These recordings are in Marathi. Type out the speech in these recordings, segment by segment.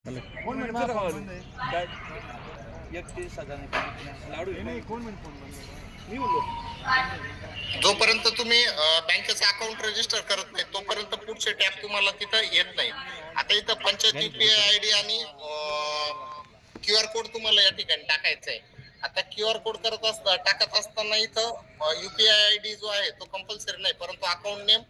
कोण म्हणजे काय 31,000 लाडू नाही कोण म्हणजे मी बोललो जोपर्यंत तुम्ही बँकेचं अकाउंट रजिस्टर करत नाही तोपर्यंत पुढचे टॅब तुम्हाला तिथं येत नाही. आता इथं पंचायत UPI ID आणि QR कोड तुम्हाला या ठिकाणी टाकायचा आहे. आता QR कोड टाकत असताना इथं UPI ID जो आहे तो कंपल्सरी नाही, परंतु account name,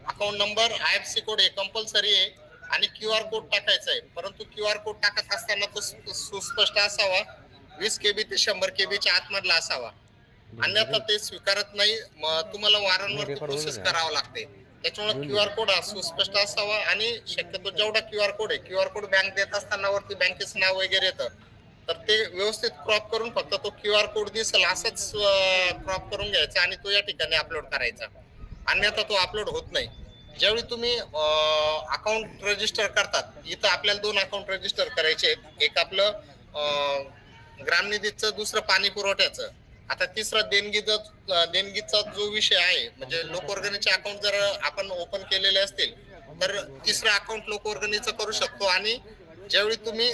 account number, IFSC code हे कंपल्सरी आहे आणि QR कोड टाकायचा आहे. परंतु QR कोड टाकत असताना तो सुस्पष्ट असावा, 20 KB ते 100 KB च्या आतमधला असावा, अन्यथा ते स्वीकारत नाही. तुम्हाला वारंवार प्रोसेस करावं लागते. त्याच्यामुळे QR कोड हा सुस्पष्ट असावा आणि शक्यतो जेवढा QR कोड आहे, QR कोड बँक देत असताना वरती बँकेचं नाव वगैरे येतं, तर ते व्यवस्थित क्रॉप करून फक्त तो QR कोड दिसेल असंच क्रॉप करून घ्यायचा आणि तो या ठिकाणी अपलोड करायचा, अन्यथा तो अपलोड होत नाही. ज्यावेळी तुम्ही अकाउंट रजिस्टर करतात, इथं आपल्याला 2 अकाउंट रजिस्टर करायचे आहेत. एक आपलं ग्रामनिधीचं, दुसरं पाणी पुरवठ्याचं. आता तिसरा देणगीचा जो विषय आहे, म्हणजे लोकवर्गणीचे अकाउंट जर आपण ओपन केलेले असतील तर तिसरं अकाउंट लोकवर्गणीचं करू शकतो. आणि ज्यावेळी तुम्ही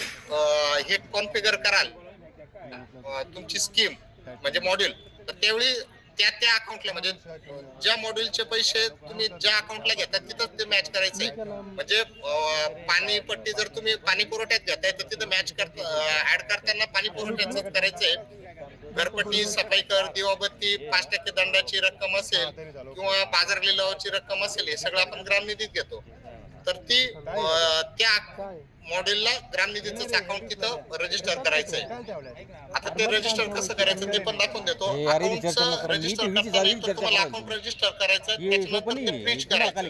हे कॉन्फिगर कराल तुमची स्कीम म्हणजे मॉड्यूल, तर त्यावेळी त्या अकाउंटला म्हणजे ज्या मॉड्यूलचे पैसे तुम्ही ज्या अकाउंटला घेतात तिथंच ते मॅच करायचंय. म्हणजे पाणी पट्टी जर तुम्ही पाणी पुरवठ्यात घेताय तर तिथं मॅच ऍड करताना पाणी पुरवठ्याच करायचंय. घरपट्टी, सफाई कर, दिवाबत्ती, 5% दंडाची रक्कम असेल किंवा बाजार लिलावाची रक्कम असेल, हे सगळं आपण ग्रामनिधीत घेतो. तर ती त्या मॉडेलला ग्रामनिधीचं अकाउंट तिथं रजिस्टर करायचंय. आता ते रजिस्टर कसं करायचं ते पण दाखवून देतो. अकाउंटचं रजिस्टर करताना तुम्हाला अकाउंट रजिस्टर करायचं, त्याच्यानंतर ते फ्रीज करायचं.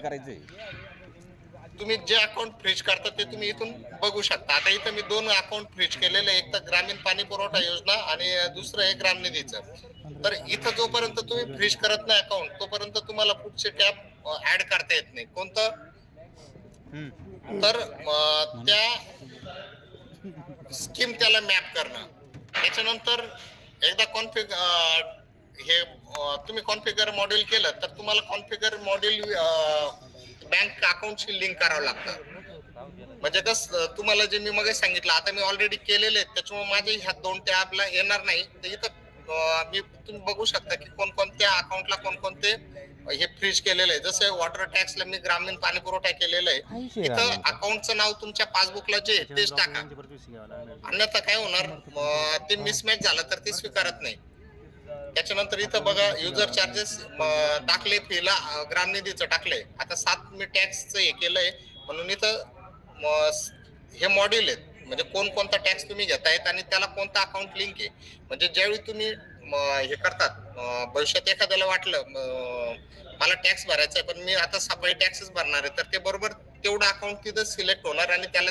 तुम्ही जे अकाउंट फ्रीज करता ते तुम्ही इथून बघू शकता. आता इथं मी 2 अकाउंट फ्रीज केलेले, एक तर ग्रामीण पाणी पुरवठा योजना आणि दुसरं आहे ग्रामनिधीचं. तर इथं जोपर्यंत तुम्ही फ्रीज करत नाही अकाउंट, तोपर्यंत तुम्हाला पुढचे टॅब ऍड करता येत नाही. कोणतं तर त्या स्कीम त्याला मॅप करणं. त्याच्यानंतर एकदा हे तुम्ही कॉन्फिगर मॉड्यूल केलं तर तुम्हाला कॉन्फिगर मॉड्यूल बँक अकाउंटशी लिंक करावं लागतं. म्हणजे तुम्हाला जे मी मग सांगितलं, आता मी ऑलरेडी केलेले आहेत, त्याच्यामुळे माझे ह्या 2 टॅबला येणार नाही. तर इथं तुम्ही बघू शकता की कोणकोणत्या अकाउंटला कोणकोणते हे फ्रीज केलेलं आहे. जसं वॉटर टॅक्सला मी ग्रामीण पाणी पुरवठा केलेला आहे, इथं अकाउंटचं नाव तुमच्या पासबुकला जे तेच टाका, अन्यथा काय होणार, ते मिसमॅच झालं तर ते स्वीकारत नाही. त्याच्यानंतर इथं बघा युजर चार्जेस टाकले, फीला ग्रामनिधीचं टाकलंय. आता 7 मी टॅक्सचं हे केलंय, म्हणून इथं हे मॉड्यूल आहेत, म्हणजे कोणता टॅक्स तुम्ही घेतायत आणि त्याला कोणता अकाउंट लिंक आहे. म्हणजे ज्यावेळी तुम्ही हे करतात, भविष्यात एखाद्याला वाटलं मला टॅक्स भरायचा आहे पण मी आता सफाई टॅक्सच भरणार आहे, तर ते बरोबर तेवढं अकाउंट तिथं सिलेक्ट होणार आणि त्याला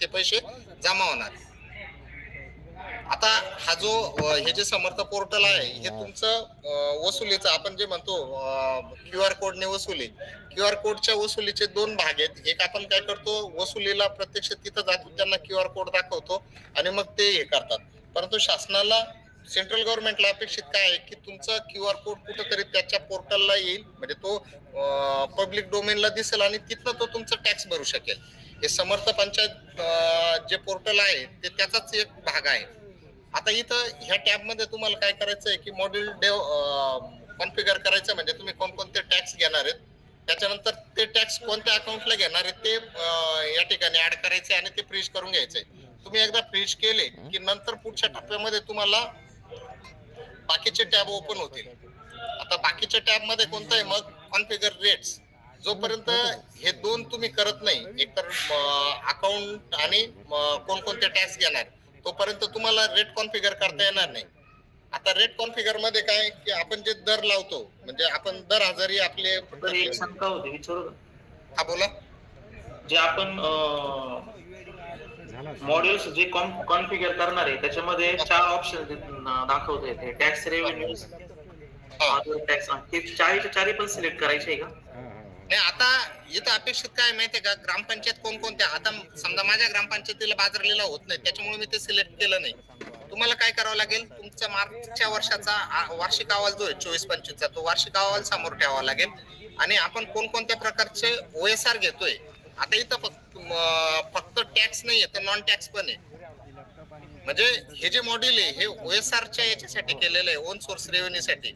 ते पैसे जमा होणार. आता हा जो हे जे समर्थ पोर्टल आहे, हे तुमचं वसुलीचं आपण जे म्हणतो QR कोडने वसुली, QR कोडच्या वसुलीचे 2 भाग आहेत. एक आपण काय करतो, वसुलीला प्रत्यक्ष तिथं जातो, त्यांना QR कोड दाखवतो आणि मग ते हे करतात. परंतु शासनाला, सेंट्रल गव्हर्नमेंटला अपेक्षित काय आहे की तुमचा QR कोड कुठेतरी त्याच्या पोर्टलला येईल, म्हणजे तो पब्लिक डोमेनला दिसेल आणि तिथनं तो तुमचा टॅक्स भरू शकेल. हे समर्थ पंचायत जे पोर्टल आहे ते त्याचाच एक भाग आहे. आता इथं ह्या टॅब मध्ये तुम्हाला काय करायचं आहे की मॉड्यूल कॉन्फिगर करायचं, म्हणजे तुम्ही कोणकोणते टॅक्स घेणार आहेत, त्याच्यानंतर ते टॅक्स कोणत्या अकाउंटला घेणार आहेत ते या ठिकाणी ऍड करायचे आणि ते फ्रीज करून घ्यायचंय. तुम्ही एकदा फ्रीज केले की नंतर पुढच्या टप्प्यामध्ये तुम्हाला बाकीचे टॅब ओपन होतील. आता बाकीच्या टॅब मध्ये कोणतं आहे मग, कॉन्फिगर रेट्स. जोपर्यंत हे 2 तुम्ही करत नाही, एकतर अकाउंट आणि कोणकोणते टॅक्स घेणार, तोपर्यंत तुम्हाला रेट कॉन्फिगर करता येणार नाही. आता रेट कॉन्फिगर मध्ये काय की आपण जे दर लावतो, म्हणजे आपण दर हजारी आपले एक शंका होती, विचारू का? हा बोला. जे आपण मॉड्यूल्स जे कॉन्फिगर करणार आहे त्याच्यामध्ये 4 ऑप्शन दाखवत आहेत, टॅक्स, रेव्हेन्यू, अदर टॅक्स. ते 4च्या 4 पण सिलेक्ट करायचे आहे का? नाही, आता इथं अपेक्षित काय माहितीये का, ग्रामपंचायत कोणकोणत्या, आता समजा माझ्या ग्रामपंचायतीला बाजार लिलाव होत नाही, त्याच्यामुळे मी ते सिलेक्ट केलं नाही. तुम्हाला काय करावं लागेल, तुमच्या मागच्या वर्षाचा वार्षिक अहवाल जो आहे 24-25चा, तो वार्षिक अहवाल समोर ठेवावा लागेल आणि आपण कोणकोणत्या प्रकारचे OSR घेतोय. आता इथं फक्त फक्त टॅक्स नाहीये तर नॉन टॅक्स पण आहे. म्हणजे हे जे मॉड्यूल आहे हे OSRच्या याच्यासाठी केलेलं आहे, ओन सोर्स रेव्हेन्यू साठी.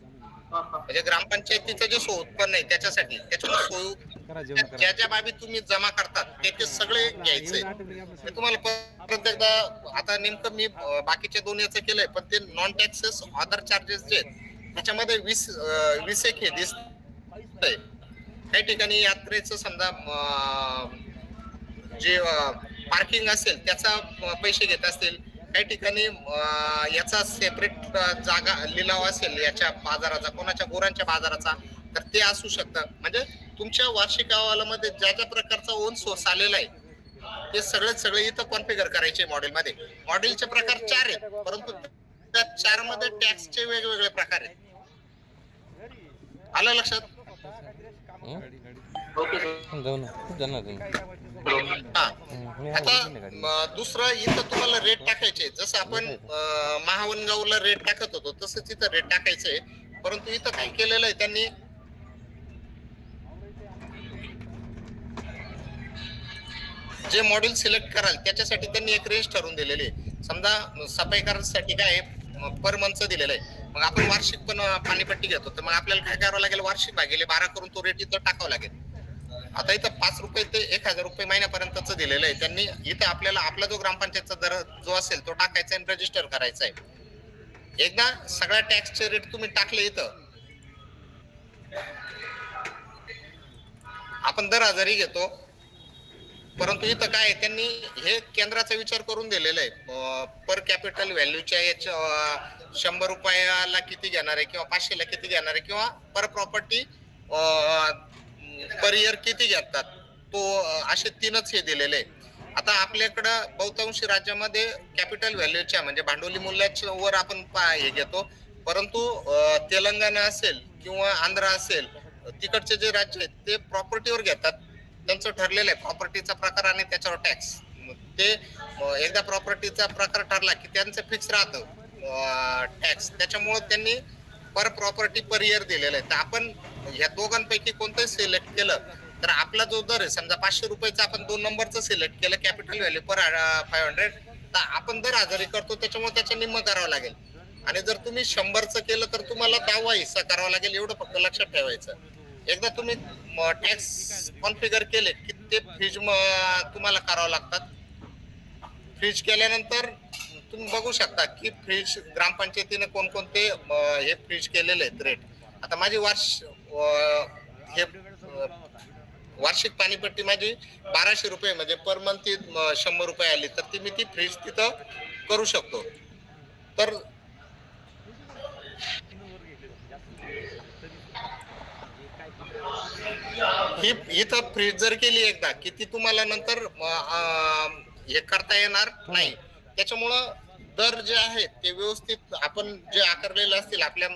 म्हणजे ग्रामपंचायतीचं जे उत्पन्न आहे त्याच्यासाठी, त्याच्यावर ज्या ज्या बाबी तुम्ही जमा करतात ते सगळे घ्यायचंय. ते तुम्हाला परत एकदा आता नेमकं मी बाकीच्या दोन याचं केलंय, पण ते नॉन टॅक्सेस अदर चार्जेस जे त्याच्यामध्ये 20 एक हे दिसतंय. काही ठिकाणी यात्रेचं समजा जे पार्किंग असेल त्याचा पैसे घेत असतील, काही ठिकाणी याचा सेपरेट जागा लिलाव असेल याच्या बाजाराचा, कोणाच्या गुरांच्या बाजाराचा, तर ते असू शकतं. म्हणजे तुमच्या वार्षिक अहवालामध्ये ज्या ज्या प्रकारचा ओन सोर्स आलेला आहे ते सगळे इथं कॉन्फिगर करायचे मॉडेलमध्ये. मॉडेलचे प्रकार 4 आहेत, परंतु त्या 4 मध्ये टॅक्सचे वेगवेगळे प्रकार आहेत. आलं लक्षात? ओके आता दुसरं इथं तुम्हाला रेट टाकायचे, जसं आपण महावनगावला रेट टाकत होतो तसंच इथं रेट टाकायचंय. परंतु इथं काय केलेलं आहे त्यांनी, जे मॉड्यूल सिलेक्ट कराल त्याच्यासाठी त्यांनी एक रेंज ठरवून दिलेली आहे. समजा सफाई करायसाठी काय पर मंथचं दिलेलं आहे. मग आपण वार्षिक पण पाणीपट्टी घेतो, तर मग आपल्याला काय करावं लागेल, वार्षिक भागिले 12 करून तो रेट इथं टाकावा लागेल. आता इथं 5 रुपये ते 1000 रुपये महिन्यापर्यंतच दिलेलं आहे त्यांनी. इथं आपल्याला आपला जो ग्रामपंचायतचा दर जो असेल तो टाकायचा आणि रजिस्टर करायचा आहे. एकदा सगळ्या टॅक्सचे रेट तुम्ही टाकले इथं, आपण दर हजारी घेतो, परंतु इथं काय त्यांनी हे केंद्राचा विचार करून दिलेला आहे. पर कॅपिटल व्हॅल्यूच्या याच्या 100 रुपयाला किती घेणार आहे, किंवा 500 ला किती घेणार आहे, किंवा पर प्रॉपर्टी पर इयर किती घेतात, तो असे 3च हे दिलेले आहे. आता आपल्याकडं बहुतांशी राज्यामध्ये कॅपिटल व्हॅल्यूच्या म्हणजे भांडवली मूल्याच्या वर आपण हे घेतो, परंतु तेलंगणा असेल किंवा आंध्र असेल, तिकडचे जे राज्य आहेत ते प्रॉपर्टीवर घेतात. त्यांचं ठरलेलं आहे प्रॉपर्टीचा प्रकार आणि त्याच्यावर टॅक्स. ते एकदा प्रॉपर्टीचा प्रकार ठरला की त्यांचं फिक्स राहतं टॅक्स. त्याच्यामुळे त्यांनी पर प्रॉपर्टी पर इयर दिलेलं आहे. तर आपण ह्या दोघांपैकी कोणतंही सिलेक्ट केलं तर आपला जो दर आहे, समजा 500 रुपयाचा आपण 2 नंबरचं सिलेक्ट केलं कॅपिटल व्हॅल्यू पर 500, तर आपण दर हजारी करतो, त्याच्यामुळे त्याच्या निम्म करावं लागेल. आणि जर तुम्ही 100चं केलं तर तुम्हाला 10वा हिस्सा करावा लागेल. एवढं फक्त लक्षात ठेवायचं. एकदा तुम्ही टॅक्स कॉन्फिगर केले की ते फ्रीज तुम्हाला करावं लागतात. फ्रीज केल्यानंतर तुम्ही बघू शकता की फ्रीज ग्रामपंचायतीने कोणकोणते हे फ्रीज केलेले आहेत रेट. आता माझी वार्षिक पाणीपट्टी माझी 1200 रुपये म्हणजे पर मंथ 100 रुपये आली, तर ती मी ती फ्रीज तिथं करू शकतो. तर ही इथं फ्रीज जर केली एकदा की ती तुम्हाला नंतर हे करता येणार नाही. त्याच्यामुळं दर जे आहेत ते व्यवस्थित आपण जे आकारलेले असतील आपल्या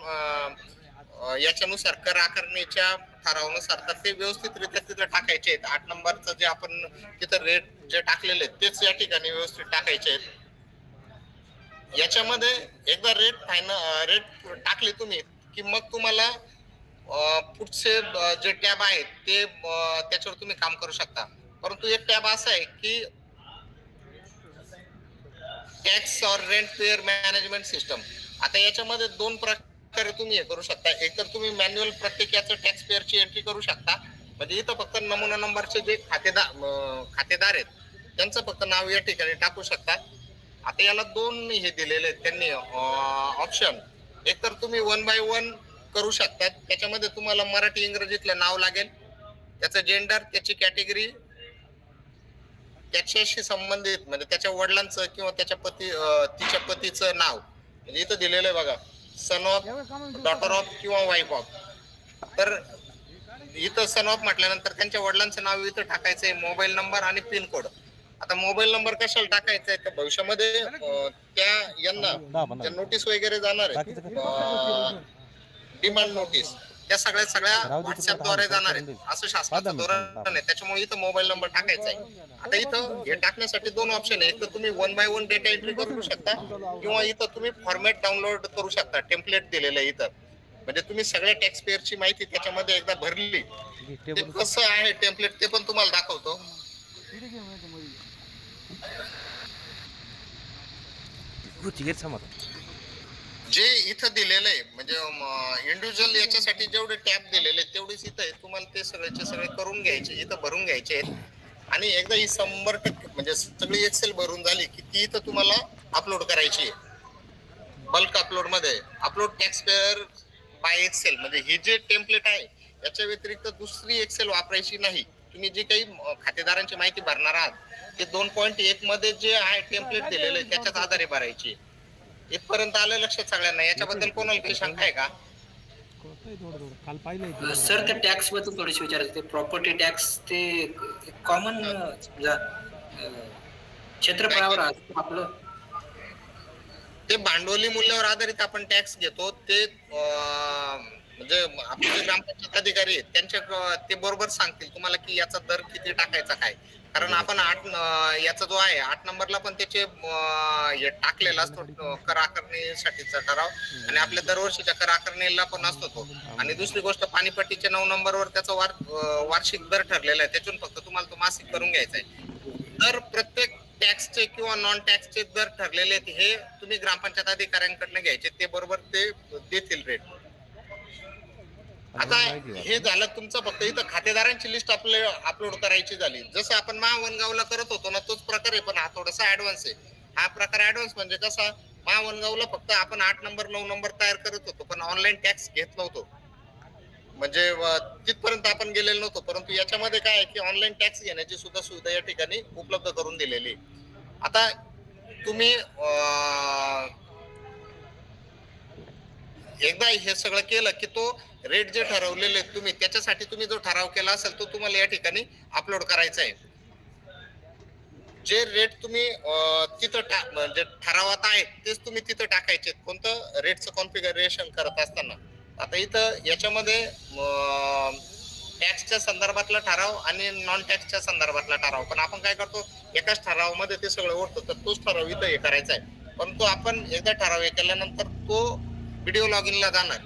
याच्यानुसार कर आकारणीच्या ठरावानुसार, तर ते व्यवस्थितरित्या तिथं टाकायचे आहेत. 8 नंबरचं जे आपण तिथं रेट जे टाकलेले आहेत तेच या ठिकाणी व्यवस्थित टाकायचे आहेत. याच्यामध्ये एकदा रेट टाकले तुम्ही की मग तुम्हाला पुढचे जे टॅब आहेत ते त्याच्यावर तुम्ही काम करू शकता. परंतु एक टॅब असा आहे की टॅक्स और रेंट पेअर मॅनेजमेंट सिस्टम. आता याच्यामध्ये 2 प्रकारे तुम्ही हे करू शकता. एक तर तुम्ही मॅन्युअल प्रत्येक याचं टॅक्स पेअरची एंट्री करू शकता, म्हणजे इथं फक्त नमुना नंबरचे जे खातेदार आहेत त्यांचं फक्त नाव या ठिकाणी टाकू शकता. आता याला 2 हे दिलेले आहेत त्यांनी ऑप्शन. एक तर तुम्ही 1 बाय 1 करू शकतात. त्याच्यामध्ये तुम्हाला मराठी इंग्रजीतलं नाव लागेल, त्याचं जेंडर, त्याची कॅटेगरी, त्याच्याशी संबंधित म्हणजे त्याच्या वडिलांचं किंवा त्याच्या तिच्या पतीचं नाव. म्हणजे इथं दिलेलं आहे बघा, सन ऑफ, डॉटर ऑफ किंवा वाईफ ऑफ. तर इथं सन ऑफ म्हटल्यानंतर त्यांच्या वडिलांचं नाव इथं टाकायचंय, मोबाईल नंबर आणि पिन कोड. आता मोबाईल नंबर कशाला टाकायचा आहे तर भविष्यामध्ये त्या यांना ज्या नोटीस वगैरे जाणार आहे, डिमांड नोटीस, त्या सगळ्या व्हॉट्सअपद्वारे जाणार आहे असं शासनाचं धोरण आहे. त्याच्यामुळे इथं मोबाईल नंबर टाकायचा आहे. आता इथं हे टाकण्यासाठी 2 ऑप्शन आहे. एक तर तुम्ही 1 बाय 1 डेटा एंट्री करू शकता किंवा इथं तुम्ही फॉर्मॅट डाउनलोड करू शकता. टेम्पलेट दिलेलं आहे इथं, म्हणजे तुम्ही सगळ्या टॅक्स पेअरची माहिती त्याच्यामध्ये एकदा भरली. ते कसं आहे टेम्पलेट ते पण तुम्हाला दाखवतो. जे इथं दिलेलं आहे म्हणजे इंडिव्हिज्युअल याच्यासाठी जेवढे टॅब दिलेले आहेत तेवढेच इथं आहे. तुम्हाला ते सगळेचे सगळे करून घ्यायचे, इथं भरून घ्यायचे आहेत आणि एकदा ही 100% म्हणजे सगळी एक्सेल भरून झाली की ती इथं तुम्हाला अपलोड करायची आहे. बल्क अपलोड मध्ये upload tax payer by Excel म्हणजे ही जे टेम्पलेट आहे याच्या व्यतिरिक्त दुसरी एक्सेल वापरायची नाही. तुम्ही जे काही खातेदारांची माहिती भरणार आहात ते 2.1 मध्ये जे आहे टेम्पलेट दिलेलं आहे त्याच्याच आधारे भरायची. इथपर्यंत आलं लक्षात सगळ्यांना? याच्याबद्दल कोणाला काही शंका आहे का? सर त्या टॅक्स बद्दल थोडीशी विचारायचं ते प्रॉपर्टी टॅक्स ते कॉमन समजा क्षेत्रफळावर असतं आपलं ते भांडवली मूल्यावर आधारित आपण टॅक्स घेतो. ते म्हणजे आपले जे ग्रामपंचायत अधिकारी आहेत त्यांच्या ते बरोबर सांगतील तुम्हाला की याचा दर किती टाकायचा काय. कारण आपण याचा जो आहे 8 नंबरला पण त्याचे हे टाकलेला असतो कर आकारणीसाठीचा ठराव आणि आपल्या दरवर्षीच्या कर आकारणीला पण असतो तो. आणि दुसरी गोष्ट पाणीपट्टीच्या 9 नंबरवर त्याचा वार्षिक दर ठरलेला आहे. त्यातून फक्त तुम्हाला तो मासिक करून घ्यायचा आहे. दर प्रत्येक टॅक्सचे किंवा नॉन टॅक्सचे दर ठरलेले आहेत हे तुम्ही ग्रामपंचायत अधिकाऱ्यांकडनं घ्यायचे. ते बरोबर ते देतील रेट. आता हे झालं तुमचं फक्त इथं खातेदारांची लिस्ट आपल्याला अपलोड करायची झाली. जसं आपण महावनगावला करत होतो ना तोच प्रकार आहे पण हा थोडासा ऍडव्हान्स आहे. हा प्रकार ऍडव्हान्स म्हणजे कसा महावनगावला फक्त आपण 8 नंबर 9 नंबर तयार करत होतो पण ऑनलाईन टॅक्स घेत नव्हतो. म्हणजे तिथपर्यंत आपण गेलेलो नव्हतो. परंतु याच्यामध्ये काय आहे की ऑनलाईन टॅक्स घेण्याची सुद्धा सुविधा या ठिकाणी उपलब्ध करून दिलेली. आता तुम्ही एकदा हे सगळं केलं की तो रेट जे ठरवलेले तुम्ही त्याच्यासाठी तुम्ही जो ठराव केला असेल तो तुम्हाला या ठिकाणी अपलोड करायचा आहे. जे रेट तुम्ही तिथं म्हणजे ठरावात आहेत तेच तुम्ही तिथं टाकायचे. कोणतं रेटचं कॉन्फिगरेशन करत असताना आता इथं याच्यामध्ये टॅक्सच्या संदर्भातला ठराव आणि नॉन टॅक्सच्या संदर्भातला ठराव. पण आपण काय करतो एकाच ठरावामध्ये ते सगळं ओढतो तर तोच ठराव इथं हे करायचा आहे. परंतु आपण एकदा ठराव हे केल्यानंतर तो व्हिडिओ लॉगिनला जाणार.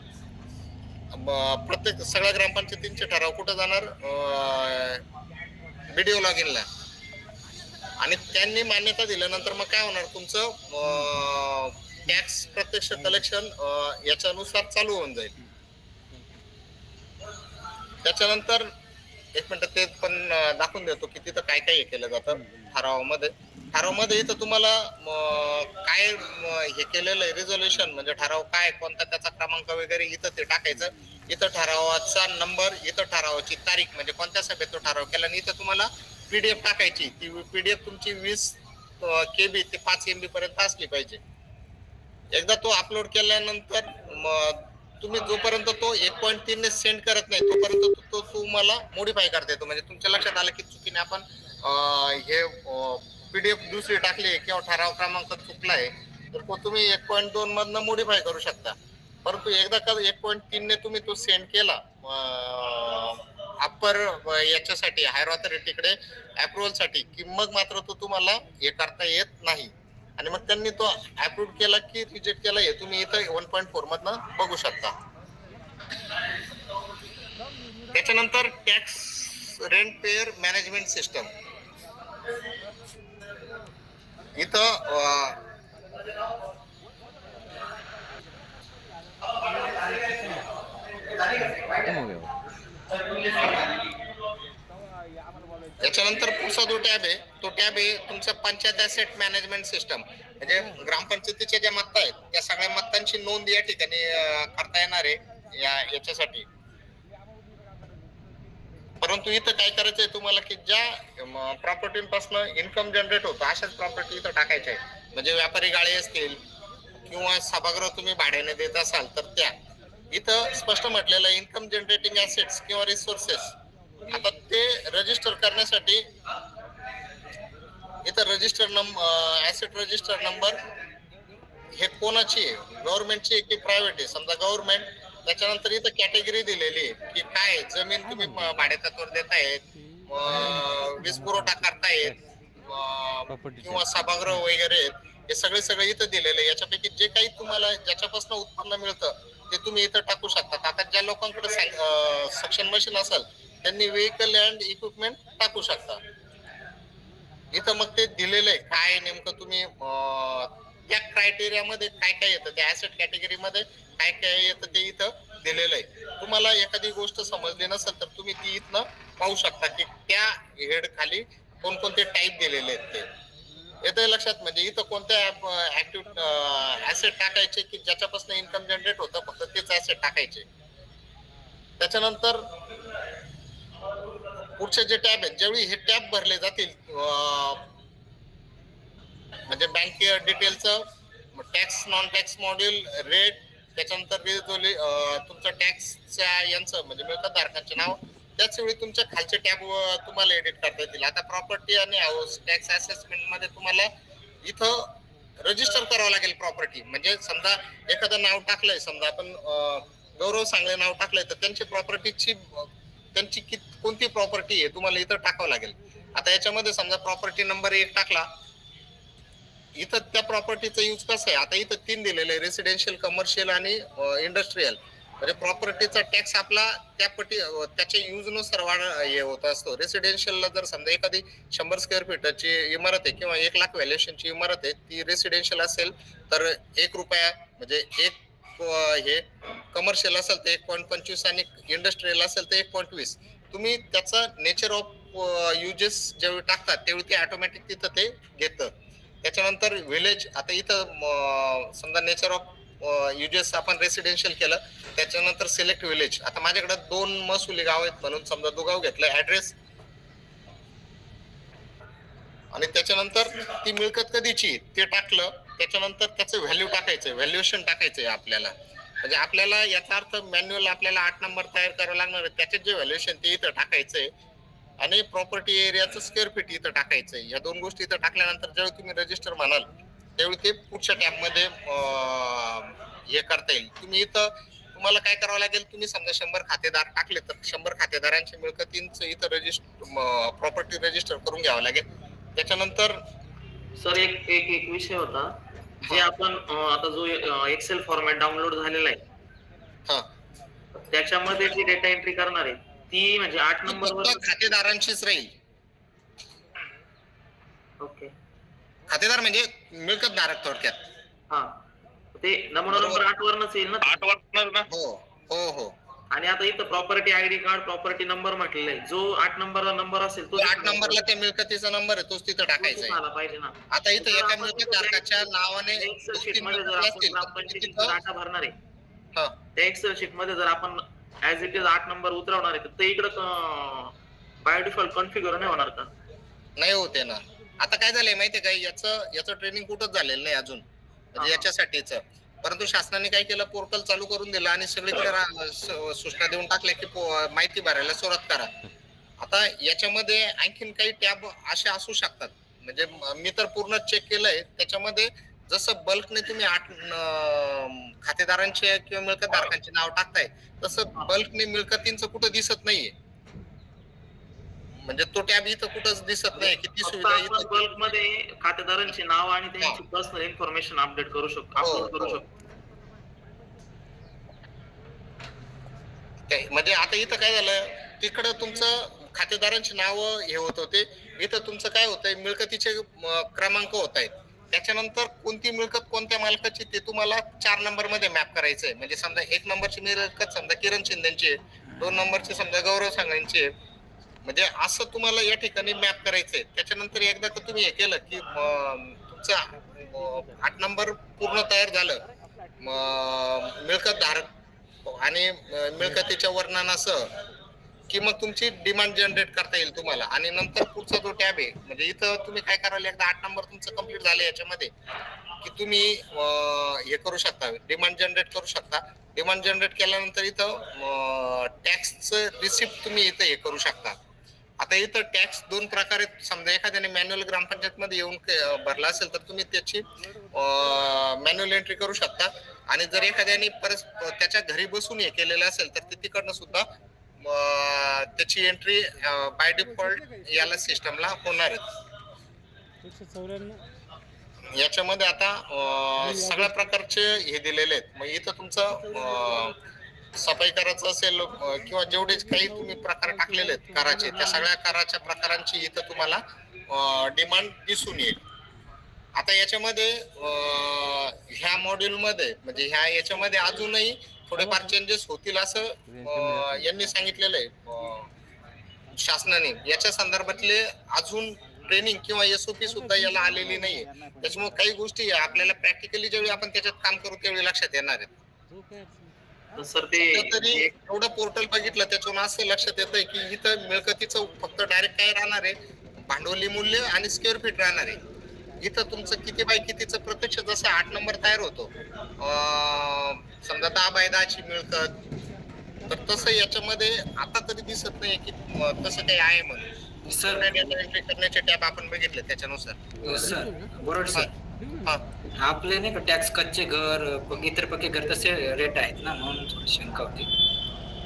प्रत्येक सगळ्या ग्रामपंचायतींचे ठराव कुठं जाणार व्हिडिओ लॉगिनला आणि त्यांनी मान्यता दिल्यानंतर मग काय होणार तुमचं टॅक्स प्रत्यक्ष कलेक्शन याच्यानुसार चालू होऊन जाईल. त्याच्यानंतर एक मिनिट ते पण दाखवून देतो की तिथं काय काय केलं जातं ठरावामध्ये इथं तुम्हाला काय हे केलेलं आहे रिझोल्युशन म्हणजे ठराव काय कोणता त्याचा क्रमांक वगैरे इथं ते टाकायचं. इथं ठरावाचा नंबर इथं ठरावाची तारीख म्हणजे कोणत्या सभेत तो ठराव केला आणि इथं तुम्हाला पीडीएफ टाकायची. ती पीडीएफ तुमची 20 KB ते 5 MB पर्यंत असली पाहिजे. एकदा तो अपलोड केल्यानंतर तुम्ही जोपर्यंत तो 1.3 ने सेंड करत नाही तोपर्यंत तो तुम्हाला मॉडिफाय करता येतो. म्हणजे तुमच्या लक्षात आलं की चुकीने आपण हे पीडीएफ दुसरी टाकली किंवा ठराव क्रमांक चुकला आहे तर तो तुम्ही 1.2 मधनं मॉडिफाय करू शकता. परंतु एकदा का 1.3 ने तुम्ही तो सेंड केला अप्पर याच्यासाठी हायर ऑथॉरिटीकडे अप्रुव्हल साठी की मग मात्र तो तुम्हाला हे करता येत नाही. आणि मग त्यांनी तो अप्रूव्ह केला की रिजेक्ट केला हे तुम्ही इथं 1.4 मधनं बघू शकता. त्याच्यानंतर tax rent pair management system इथं त्याच्यानंतर पुढचा जो टॅब आहे तो टॅब आहे तुमचा पंचायत ॲसेट मॅनेजमेंट सिस्टम. म्हणजे ग्रामपंचायतीच्या ज्या मत्ता आहेत त्या सगळ्या मत्तांची नोंद या ठिकाणी करता येणार आहे याच्यासाठी. परंतु इथं काय करायचंय तुम्हाला की ज्या प्रॉपर्टीपासून इन्कम जनरेट होतं अशाच प्रॉपर्टी इथं टाकायच्या आहे. म्हणजे व्यापारी गाळे असतील किंवा सभागृह तुम्ही भाड्याने देत असाल तर त्या इथं स्पष्ट म्हटलेलं इन्कम जनरेटिंग ऍसेट्स किंवा रिसोर्सेस. आता ते रजिस्टर करण्यासाठी इथं register number asset register number हे कोणाची आहे गव्हर्नमेंटची की प्रायव्हेट आहे. समजा गव्हर्नमेंट त्याच्यानंतर इथं कॅटेगरी दिलेली आहे की काय जमीन तुम्ही भाड्यातत्वावर देतायत वीज पुरवठा करतायत किंवा सभागृह वगैरे हे सगळे इथं दिलेले आहे. याच्यापैकी जे काही तुम्हाला ज्याच्यापासून उत्पन्न मिळतं ते तुम्ही इथं टाकू शकता. आता ज्या लोकांकडे सक्शन मशीन असेल त्यांनी व्हेकल अँड इक्विपमेंट टाकू शकता. इथं मग ते दिलेलं आहे काय नेमकं तुम्ही त्या क्रायटेरियामध्ये काय काय येतं, त्या ऍसेट कॅटेगरीमध्ये काय काय येतं ते इथं दिलेलं आहे. तुम्हाला एखादी गोष्ट समजली नसेल तर तुम्ही ती इथनं पाहू शकता की त्या हेड खाली कोणकोणते टाईप दिलेले आहेत ते येतं लक्षात. म्हणजे इथं कोणत्या ऍक्टिव्ह ऍसेट टाकायचे की ज्याच्यापासून इन्कम जनरेट होतं फक्त तेच ऍसेट टाकायचे. त्याच्यानंतर पुढचे जे टॅब आहेत, ज्यावेळी हे टॅब भरले जातील म्हणजे बँक डिटेलचं tax non tax module rate, त्याच्यानंतर तुमचं टॅक्सच्या यांचं म्हणजे मिळकत धारकांचे नाव, त्याच वेळी तुमच्या खालचे टॅब तुम्हाला एडिट करता येतील. आता प्रॉपर्टी आणि हाऊस टॅक्स असेसमेंट मध्ये तुम्हाला इथं रजिस्टर करावं लागेल प्रॉपर्टी. म्हणजे समजा एखादं नाव टाकलंय, समजा आपण गौरव सांगले नाव टाकलंय तर त्यांची प्रॉपर्टीची त्यांची कोणती प्रॉपर्टी आहे तुम्हाला इथं टाकावं लागेल. आता याच्यामध्ये समजा प्रॉपर्टी नंबर 1 टाकला, इथं त्या प्रॉपर्टीचा यूज कसा आहे, आता इथं 3 दिलेले आहे, रेसिडेन्शियल, कमर्शियल आणि इंडस्ट्रीयल. म्हणजे प्रॉपर्टीचा टॅक्स आपला त्याच्या यूज नुसार हे होत असतो. रेसिडेन्शियलला जर समजा एखादी 100 स्क्वेअर फीटची इमारत आहे किंवा 1 लाख व्हॅल्युएशनची इमारत आहे, ती रेसिडेन्शियल असेल तर 1 रुपया म्हणजे हे कमर्शियल असेल तर 1.25 आणि इंडस्ट्रियल असेल तर 1.20. तुम्ही त्याचा नेचर ऑफ युजेस ज्यावेळी टाकतात त्यावेळी ते ऑटोमॅटिक तिथं ते घेतं. त्याच्यानंतर विलेज, आता इथं समजा नेचर ऑफ युजेस आपण रेसिडेन्शियल केलं, त्याच्यानंतर सिलेक्ट विलेज. आता माझ्याकडे 2 महसुली गाव आहेत म्हणून समजा दुगाव घेतलं, ऍड्रेस आणि त्याच्यानंतर ती मिळकत कधीची ते टाकलं. त्याच्यानंतर त्याचं व्हॅल्यू टाकायचंय, व्हॅल्युएशन टाकायचंय आपल्याला. म्हणजे आपल्याला याचा अर्थ मॅन्युअल आपल्याला 8 नंबर तयार करावं लागणार आहे, त्याचे जे व्हॅल्युएशन ते इथं टाकायचंय आणि प्रॉपर्टी एरियाचं स्क्वेअर फीट इथं टाकायचंय. या 2 गोष्टी इथं टाकल्यानंतर ज्यावेळी तुम्ही रजिस्टर म्हणाल त्यावेळी ते पुढच्या टॅब मध्ये हे करता येईल. तुम्हाला काय करावं लागेल, तुम्ही समजा 100 खातेदार टाकले तर 100 खातेदारांची मिळकतींचं इथं प्रॉपर्टी रजिस्टर करून घ्यावं लागेल. त्याच्यानंतर सर एक विषय होता, जे आपण आता जो एक्सेल फॉर्मॅट डाउनलोड झालेला आहे, त्याच्यामध्ये जी डेटा एंट्री करणार आहे ती म्हणजे 8 नंबरवर खातेदारांचीच राहील. ओके, खातेदार म्हणजे मिळकत धारक थोडक्यात. हा, ते नमुना नंबर 8 वरनच येईल ना. 8 वर ना. हो हो हो. आणि आता इथं property ID card, property number म्हटलेलं आहे, जो 8 नंबरला नंबर असेल तो 8 नंबरला त्या मिळकतीचा नंबर आहे तोच तिथं टाकायचा आहे. आला पाहिजे ना. आता इथं एका मिळकत धारकाच्या नावाने एक्सेल शीट मध्ये जर आपण ग्रामपंचायतीचा डाटा भरणार आहे, त्या एक्सेल शीट मध्ये जर आपण ऍज इट इज 8 नंबर उतरवणार आहे तर ते इकडं बाय डिफॉल्ट कॉन्फिगर नाही होणार का? नाही होते ना. आता काय झालंय माहितीये का, याचं ट्रेनिंग कुठंच झालेलं नाही अजून, म्हणजे याच्यासाठीच. परंतु शासनाने काय केलं, पोर्टल चालू करून दिलं आणि सगळीकडे सूचना देऊन टाकल्या की माहिती भरायला सुरुवात करा. आता याच्यामध्ये आणखीन काही टॅब असे असू शकतात. म्हणजे मी तर पूर्ण चेक केलंय, त्याच्यामध्ये जसं बल्कने तुम्ही 8 खातेदारांचे किंवा मिळकत धारकांचे नाव टाकताय तसं बल्कने मिळकतींचं कुठं दिसत नाहीये. म्हणजे तो टॅब इथं कुठंच दिसत नाही. किती सुविधा इथं बल्क मध्ये खातेदारांचे नाव आणि त्यांची पर्सनल इन्फॉर्मेशन अपडेट करू शकतो, अपलोड करू शकतो. म्हणजे आता इथं काय झालं, तिकडं तुमचं खातेदारांची नाव हे होत होते, इथं तुमचं काय होतंय, मिळकतीचे क्रमांक होत आहेत. त्याच्यानंतर कोणती मिळकत कोणत्या मालकाची ते तुम्हाला 4 नंबर मध्ये मॅप करायचंय. म्हणजे समजा 1 नंबरची मिळकत समजा किरण शिंदेची, 2 नंबरची समजा गौरव सांगांची, म्हणजे असं तुम्हाला या ठिकाणी मॅप करायचंय. त्याच्यानंतर एकदा का तुम्ही हे केलं की तुमचा 8 नंबर पूर्ण तयार झालं, मिळकत धारक आणि मिळकतीच्या वर्णनासह, की मग तुमची डिमांड जनरेट करता येईल तुम्हाला. आणि नंतर पुढचा जो टॅब आहे, म्हणजे इथं तुम्ही काय कराल, एकदा 8 नंबर तुमचं कम्प्लीट झालं याच्यामध्ये की तुम्ही हे करू शकता, डिमांड जनरेट करू शकता. डिमांड जनरेट केल्यानंतर इथं टॅक्सचं रिसिप्ट तुम्ही इथं हे करू शकता. आता इथं टॅक्स 2 प्रकारे, समजा एखाद्याने मॅन्युअल ग्रामपंचायत मध्ये येऊन भरला असेल तर तुम्ही त्याची मॅन्युअल एंट्री करू शकता. आणि जर एखाद्याने परत त्याच्या घरी बसून हे केलेलं असेल तर ते तिकडनं सुद्धा त्याची एंट्री बाय डिफॉल्ट याला सिस्टमला होणार आहे. याच्यामध्ये आता सगळ्या प्रकारचे हे दिलेले आहेत. मग इथं तुमचं सफाई करायचं असेल किंवा जेवढे काही तुम्ही प्रकार टाकलेले आहेत कराचे, त्या सगळ्या कराच्या प्रकारांची इथं तुम्हाला डिमांड दिसून येईल. आता याच्यामध्ये ह्या मॉड्यूल मध्ये म्हणजे ह्या याच्यामध्ये अजूनही थोडेफार चेंजेस होतील असं यांनी सांगितलेलं आहे शासनाने. याच्या संदर्भातले अजून ट्रेनिंग किंवा एसओपी सुद्धा याला आलेली नाहीये. त्याच्यामुळे काही गोष्टी आपल्याला प्रॅक्टिकली ज्यावेळी आपण त्याच्यात काम करू त्यावेळी लक्षात येणार आहेत. सर ते तरी एवढं पोर्टल बघितलं त्याच्यातून असं लक्षात येतंय की इथं मिळकतीचं फक्त डायरेक्ट काय राहणार आहे, भांडवली मूल्य आणि स्क्वेअर फीट राहणार आहे. इथं तुमचं किती बाय कितीचं प्रत्यक्ष जसं 8 नंबर तयार होतो, समजा 10 बाय 10ची मिळकत, तर तसं याच्यामध्ये आता तरी दिसत नाही की तसं काही आहे म्हणून. सर डेटा एंट्री करण्याचे टॅब आपण बघितले त्याच्यानुसार. सर बरोबर सर. हा आपले नाही का टॅक्स कच्चे घर इतर पक्के घर तसे रेट आहेत ना, म्हणून थोडी शंका होती.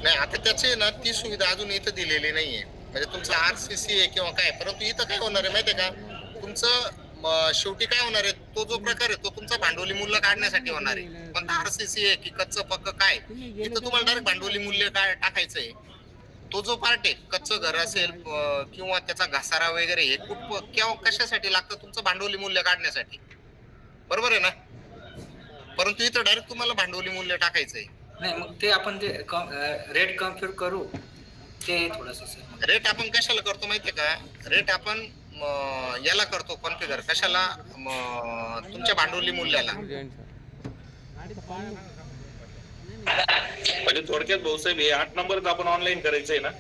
नाही, आता त्याचे ना ती सुविधा अजून इथं दिलेली नाहीये. म्हणजे तुमचं आरसीसी आहे किंवा काय, परंतु इथं काय होणार आहे माहितीये का, तुमचं शेवटी काय होणार आहे, तो जो प्रकार आहे तो तुमचा भांडवली मूल्य काढण्यासाठी होणार आहे. पण आरसीसी आहे की कच्चं पक्क काय, इथं तुम्हाला डायरेक्ट भांडवली मूल्य काय टाकायचंय. तो जो पार्ट आहे, कच्चं घर असेल किंवा त्याचा घसारा वगैरे, हे किंवा कशासाठी लागतं, तुमचं भांडवली मूल्य काढण्यासाठी, बरोबर आहे ना. परंतु इथं डायरेक्ट तुम्हाला भांडवली मूल्य टाकायचंय. नाही मग ते आपण ते रेट कम्प्युट करू ते थोडस सर. रेट आपण कशाला करतो माहितीये का, रेट आपण याला करतो कॉन्फिगर कशाला, तुमच्या भांडवली मूल्याला. म्हणजे थोडक्यात भाऊसाहेब हे 8 नंबर आपण ऑनलाईन करायचंय ना.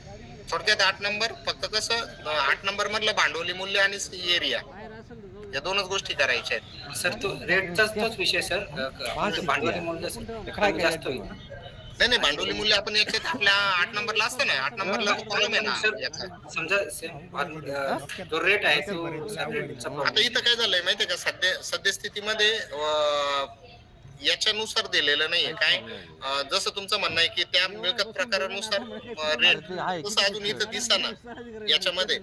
थोडक्यात 8 नंबर फक्त कसं 8 नंबर मधलं भांडवली मूल्य आणि एरिया या दोनच गोष्टी करायच्या आहेत. सर तो रेटचाच तोच विषय सर, भांडवली मूल्य कमी जास्त होईल. नाही, भांडवली मूल्य आपण याच्यात आपल्या 8 नंबरला असतं ना, 8 नंबरला कॉलम आहे ना याचा. समजा जो रेट आहे तो आता इथं काय झालंय माहितीये का, सद्यस्थितीमध्ये याच्यानुसार दिलेलं नाहीये काय, जसं तुमचं म्हणणं आहे की त्या मिळकत प्रकारानुसार रेट, तसं अजून इथं दिसना याच्यामध्ये.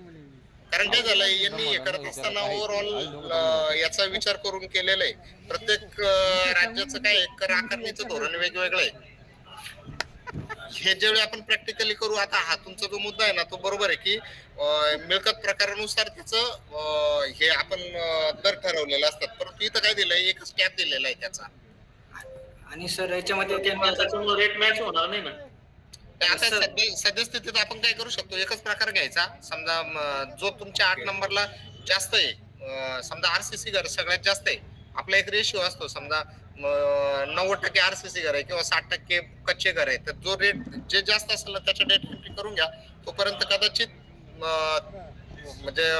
कारण काय झालंय, यांनी हे करत असताना ओव्हरऑल याचा विचार करून केलेला आहे. प्रत्येक राज्याचं काय कर आकारणीचं धोरण वेगवेगळं आहे. हे जेवढे आपण प्रॅक्टिकली करू, आता हा तुमचा जो मुद्दा आहे ना तो बरोबर आहे की मिळकत प्रकारानुसार त्याचं हे आपण दर ठरवलेले असतात. परंतु इथं काय दिलंय, एकच टॅब दिलेला आहे त्याचा. आणि सर याच्यामध्ये ते त्याच्यामुळे रेट मॅच होणार नाही ना. आता सद्यस्थितीत आपण काय करू शकतो, एकच प्रकार घ्यायचा. समजा जो तुमच्या 8 नंबरला जास्त आहे, समजा आरसीसी घर सगळ्यात जास्त आहे, आपला एक रेशिओ असतो, समजा 90% आरसीसी घर आहे किंवा 60% कच्चे घर आहे, तर जो रेट जे जास्त असेल ना त्याच्या डेट एंट्री करून घ्या. तोपर्यंत कदाचित म्हणजे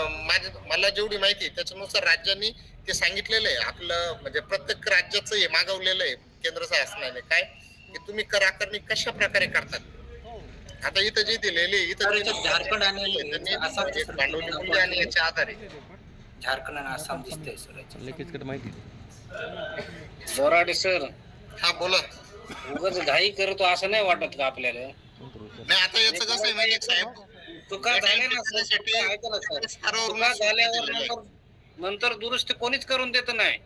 मला जेवढी माहिती आहे त्याच्यानुसार राज्यांनी ते सांगितलेलं आहे. आपलं म्हणजे प्रत्येक राज्याचं हे मागवलेलं आहे केंद्र शासनाने, काय की तुम्ही कर आकारणी कशा प्रकारे करतात. आता इथं जे दिलेले इथं झारखंड आणि भांडवली मूल्य आणि याच्या आधारे झारखंड आणि आसाम दिसतंय सर लगेच माहिती. बोराडे सर, हा बोला. उगाच घाई करतो असं नाही वाटत का आपल्याला? नाही, आता याचं कसं आहे माहिती साहेब, चुका झाल्या ना सर, चुका झाल्यावर नंतर दुरुस्ती कोणीच करून देत नाही.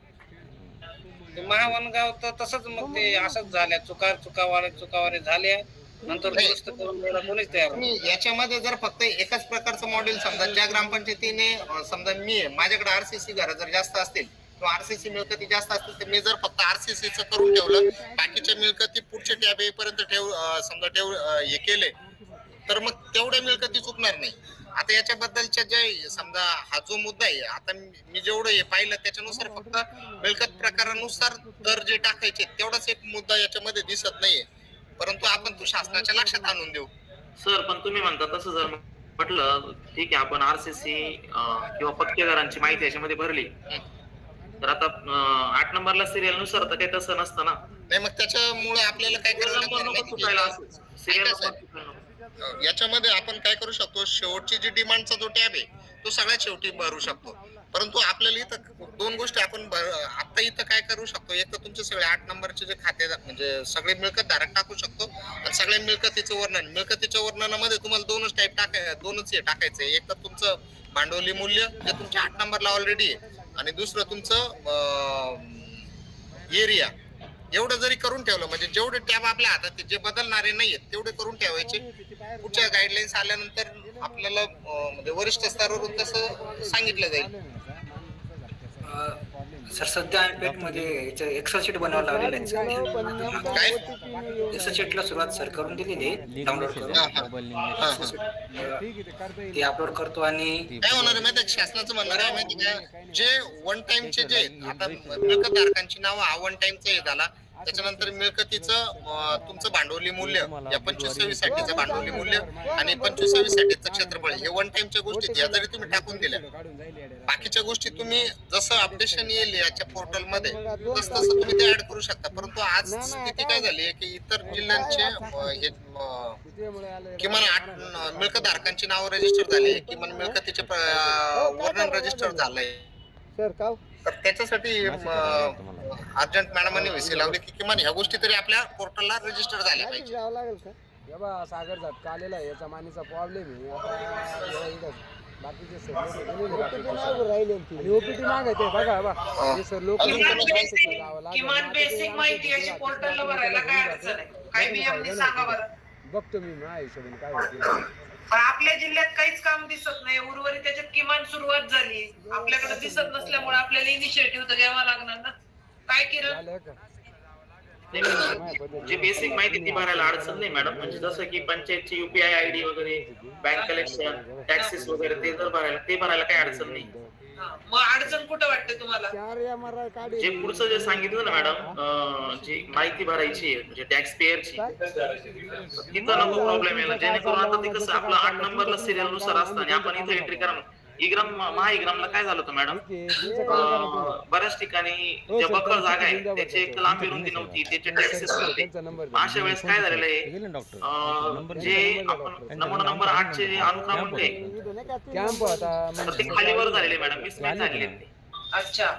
ते महावनगाव तर तसंच, मग ते असंच झाल्या, चुकावारे झाल्या, नंतर दुरुस्त करून द्यायला कोणीच तयार नाही. याच्यामध्ये जर फक्त एकाच प्रकारचं मॉडेल, समजा ज्या ग्रामपंचायतीने, समजा मी माझ्याकडे आरसीसी घर जर जास्त असतील किंवा आरसीसी मिळकती जास्त असतील, तर मी जर फक्त आरसीसीचं करून ठेवलं, बाकीच्या मिळकती पुढच्या टॅब येईपर्यंत हे केले, तर मग तेवढ्या मिळकती चुकणार नाही. आता याच्याबद्दलच्या जे समजा हा जो मुद्दा आहे, आता मी जेवढं हे पाहिलं त्याच्यानुसार फक्त मिळकत प्रकारानुसार दर जे टाकायचे तेवढाच एक मुद्दा याच्यामध्ये दिसत नाहीये. परंतु आपण तो शासनाच्या लक्षात आणून देऊ. सर पण तुम्ही म्हणता तसं जर म्हटलं, ठीक आहे, आपण आरसीसी किंवा पक्के घरांची माहिती याच्यामध्ये भरली, तर आता 8 नंबरला सिरियल नुसार तर काही तसं नसतं ना. नाही, मग त्याच्यामुळे आपल्याला काय याच्यामध्ये आपण काय करू शकतो, शेवटची जी डिमांडचा जो टॅब आहे तो सगळ्यात शेवटी भरू शकतो. परंतु आपल्याला इथं 2 गोष्टी आपण आता इथं काय करू शकतो, एक तर तुमचे सगळे 8 नंबरचे जे खाते म्हणजे सगळे मिळकत धारक टाकू शकतो, आणि सगळ्या मिळकतीचं वर्णन, मिळकतीच्या वर्णनामध्ये तुम्हाला 2च टाईप दोनच हे टाकायचं. एक तर तुमचं भांडवली मूल्य जे तुमच्या 8 नंबरला ऑलरेडी आहे, आणि दुसरं तुमचं एरिया. एवढं जरी करून ठेवलं म्हणजे जेवढे टॅब आपल्या हातात जे बदलणारे नाहीयेत तेवढे करून ठेवायचे. पुढच्या गाईडलाईन्स आल्यानंतर आपल्याला म्हणजे वरिष्ठ स्तरावरून तसं सांगितलं जाईल. सर सध्या आम्ही पेट मध्ये एक्सेल शीट बनवायला लावलेलं आहे सर. काय एक्सेल शीटला सुरुवात सर करून दिलेली आहे डाउनलोड करून. ते अपलोड करतो आणि काय होणार आहे माहिती आहे? शासनाचं म्हणणार आहे माहिती आहे का? जे वन टाइमचे जे आता मिळकत धारकांची नाव हा वन टाइमचा हे झाला. त्याच्यानंतर मिळकतीचं तुमचं भांडवली मूल्य या 25-26 साठीचं भांडवली मूल्य आणि 25-26 साठीचं क्षेत्रफळ हे वन टाइमच्या गोष्टी या जरी तुम्ही टाकून दिल्या, बाकीच्या गोष्टी तुम्ही जसं अपडेशन येईल याच्या पोर्टल मध्ये तसं तसं तुम्ही ते ऍड करू शकता. परंतु आज स्थिती काय झाली आहे की इतर जिल्ह्यांचे हे किमान 8 मिळकत धारकांची नावं रजिस्टर झाली, किमान मिळकतीचे वर्णन रजिस्टर झालंय. तर त्याच्यासाठी अर्जंट मॅडमांनी विषय लावले की किमान ह्या गोष्टी तरी आपल्या पोर्टलला रजिस्टर झाल्या पाहिजे. सागर जात आलेला आहे याचा मानीचा प्रॉब्लेम आहे आता. बाकीचे ओपीटी मागायचे बघा हे सर लोक किमान बेसिक माहिती याची पोर्टलला भरायला काय अडचण आहे? काय नियम सांगा बरं. बघतो मी माझ्या हिशोबाने काय होते. पण आपल्या जिल्ह्यात काहीच काम दिसत नाही. उर्वरित त्याच्यात किमान सुरुवात झाली. आपल्याकडे दिसत नसल्यामुळे आपल्याला इनिशिएटिव्ह तर घ्यावा लागणार ना. काय किरण? जे बेसिक माहिती ती भरायला अडचण नाही मॅडम. म्हणजे जसं की पंचायतची UPI ID वगैरे, बँक कलेक्शन, टॅक्सेस वगैरे ते जर भरायला काही अडचण नाही. मग अडचण कुठं वाटते तुम्हाला? जे पुढचं जे सांगितलं ना मॅडम, जी माहिती भरायची आहे म्हणजे टॅक्स पेअरची, तिथं नको प्रॉब्लेम यायला. जेणेकरून आता ते कसं आपलं 8 नंबरला सिरियल नुसार असतं आणि आपण इथे एंट्री करा. महाइग्रामला काय झालं होतं मॅडम, बऱ्याच ठिकाणी ज्या बखल जागा आहे त्याची एक लांबी रुंदी नव्हती, त्याचे टॅक्सेस नव्हते. अशा वेळेस काय झालेलं आहे, जे आपण नमुना नंबर 8 चे अनुक्रम म्हणते तर ते खालीवर झालेले मॅडम, मिसमॅच झालेले. अच्छा,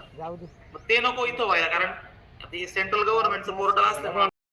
ते नको इथं व्हायला, कारण सेंट्रल गव्हर्नमेंटचं पोर्टल असल्यामुळे